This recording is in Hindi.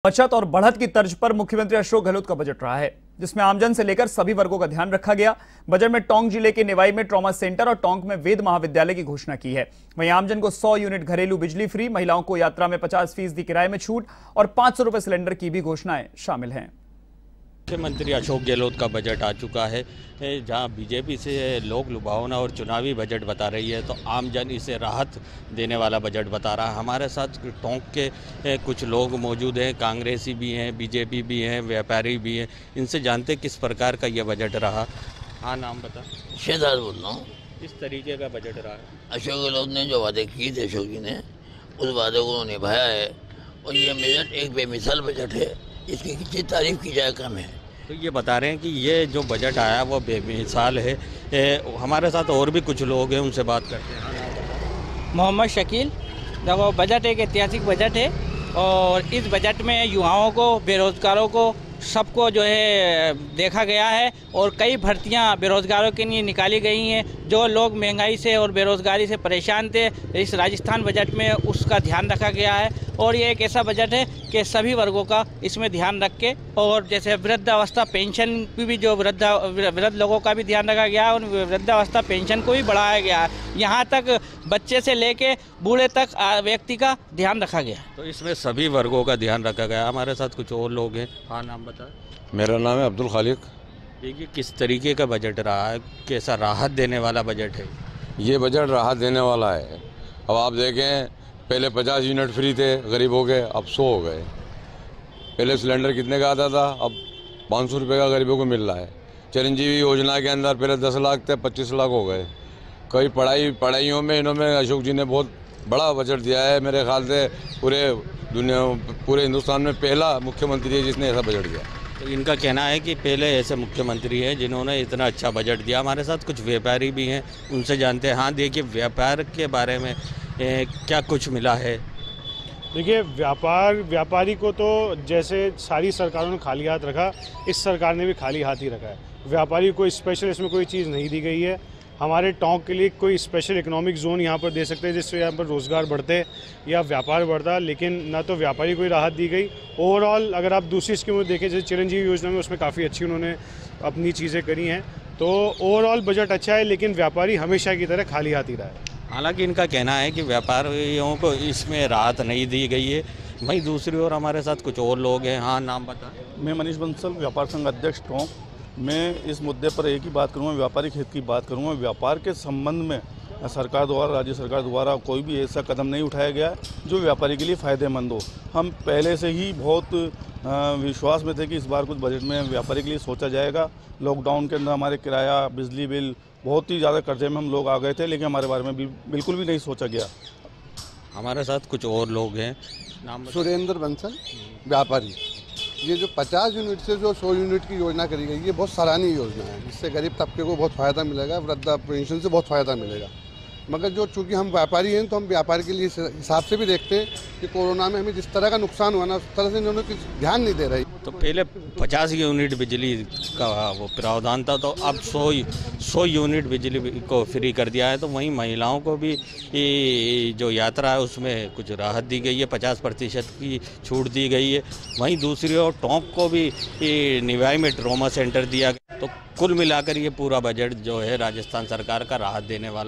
बचत और बढ़त की तर्ज पर मुख्यमंत्री अशोक गहलोत का बजट रहा है, जिसमें आमजन से लेकर सभी वर्गों का ध्यान रखा गया। बजट में टोंक जिले के निवाई में ट्रॉमा सेंटर और टोंक में वेद महाविद्यालय की घोषणा की है। वहीं आमजन को 100 यूनिट घरेलू बिजली फ्री, महिलाओं को यात्रा में 50% किराए में छूट और 500 रुपए सिलेंडर की भी घोषणाएं शामिल हैं। मुख्यमंत्री अशोक गहलोत का बजट आ चुका है, जहां बीजेपी से लोक लुभावना और चुनावी बजट बता रही है तो आमजन इसे राहत देने वाला बजट बता रहा है। हमारे साथ टोंक के कुछ लोग मौजूद हैं, कांग्रेसी भी हैं, बीजेपी भी हैं, व्यापारी भी हैं। इनसे जानते किस प्रकार का यह बजट रहा। हाँ, नाम बता। शेदार बोल रहा हूँ। इस तरीके का बजट रहा है। अशोक गहलोत ने जो वादे किए थे अशोक जी ने, उस वादे को निभाया है और ये बजट एक बेमिसाल बजट है, इसकी किसी तारीफ की जाए कम है। तो ये बता रहे हैं कि ये जो बजट आया वो बेमिसाल है। हमारे साथ और भी कुछ लोग हैं, उनसे बात करते हैं। मोहम्मद शकील। देखो, बजट एक ऐतिहासिक बजट है और इस बजट में युवाओं को, बेरोजगारों को, सबको जो है देखा गया है और कई भर्तियां बेरोजगारों के लिए निकाली गई हैं। जो लोग महंगाई से और बेरोजगारी से परेशान थे, इस राजस्थान बजट में उसका ध्यान रखा गया है और ये एक ऐसा बजट है कि सभी वर्गों का इसमें ध्यान रख के, और जैसे वृद्धावस्था पेंशन की भी जो वृद्ध लोगों का भी ध्यान रखा गया है और वृद्धावस्था पेंशन को भी बढ़ाया गया है। यहाँ तक बच्चे से लेके बूढ़े तक व्यक्ति का ध्यान रखा गया। तो इसमें सभी वर्गों का ध्यान रखा गया। हमारे साथ कुछ और लोग हैं। हाँ, नाम बता। मेरा नाम है अब्दुल खालिक। देखिए, किस तरीके का बजट रहा है, कैसा राहत देने वाला बजट है? ये बजट राहत देने वाला है। अब आप देखें, पहले 50 यूनिट फ्री थे गरीबों के, अब 100 हो गए। पहले सिलेंडर कितने का आता था, अब 500 रुपये का गरीबों को मिल रहा है। चिरंजीवी योजना के अंदर पहले 10 लाख थे, 25 लाख हो गए। कई पढ़ाइयों में इन्होंने, अशोक जी ने बहुत बड़ा बजट दिया है। मेरे ख्याल से पूरे हिंदुस्तान में पहला मुख्यमंत्री है जिसने ऐसा बजट दिया। तो इनका कहना है कि पहले ऐसे मुख्यमंत्री हैं जिन्होंने इतना अच्छा बजट दिया। हमारे साथ कुछ व्यापारी भी हैं, उनसे जानते हैं। हाँ, देखिए, व्यापार के बारे में क्या कुछ मिला है? देखिए, व्यापारी को तो जैसे सारी सरकारों ने खाली हाथ रखा, इस सरकार ने भी खाली हाथ ही रखा है। व्यापारी को स्पेशल इसमें कोई चीज़ नहीं दी गई है। हमारे टोंक के लिए कोई स्पेशल इकोनॉमिक जोन यहाँ पर दे सकते हैं जिससे यहाँ पर रोज़गार बढ़ते या व्यापार बढ़ता, लेकिन ना तो व्यापारी को राहत दी गई। ओवरऑल अगर आप दूसरी स्कीम देखें, जैसे चिरंजीवी योजना में, उसमें काफ़ी अच्छी उन्होंने अपनी चीज़ें करी हैं। तो ओवरऑल बजट अच्छा है, लेकिन व्यापारी हमेशा की तरह खाली हाथ ही रहा है। हालांकि इनका कहना है कि व्यापारियों को इसमें राहत नहीं दी गई है। वहीं दूसरी ओर हमारे साथ कुछ और लोग हैं। हाँ, नाम बता। मैं मनीष बंसल, व्यापार संघ अध्यक्ष टोंक। मैं इस मुद्दे पर एक ही बात करूँगा, व्यापारिक हित की बात करूँगा। व्यापार के संबंध में सरकार द्वारा, राज्य सरकार द्वारा कोई भी ऐसा कदम नहीं उठाया गया जो व्यापारी के लिए फ़ायदेमंद हो। हम पहले से ही बहुत विश्वास में थे कि इस बार कुछ बजट में व्यापारी के लिए सोचा जाएगा। लॉकडाउन के अंदर हमारे किराया, बिजली बिल, बहुत ही ज़्यादा कर्जे में हम लोग आ गए थे, लेकिन हमारे बारे में बिल्कुल भी नहीं सोचा गया। हमारे साथ कुछ और लोग हैं। नाम सुरेंद्र बंसल, व्यापारी। ये जो 50 यूनिट से जो 100 यूनिट की योजना करी गई, ये बहुत सराहनीय योजना है। इससे गरीब तबके को बहुत फ़ायदा मिलेगा, वृद्धा पेंशन से बहुत फ़ायदा मिलेगा। मगर जो चूँकि हम व्यापारी हैं तो हम व्यापार के लिए हिसाब से भी देखते हैं कि कोरोना में हमें जिस तरह का नुकसान हुआ ना, उस तरह से इन्होंने कुछ ध्यान नहीं दे रही। तो पहले 50 यूनिट बिजली का वो प्रावधान था, तो अब 100 यूनिट बिजली को फ्री कर दिया है। तो वहीं महिलाओं को भी जो यात्रा है उसमें कुछ राहत दी गई है, 50% की छूट दी गई है। वहीं दूसरी ओर टोंक को भी निवाई में ट्रॉमा सेंटर दिया गया। तो कुल मिलाकर ये पूरा बजट जो है राजस्थान सरकार का राहत देने वाला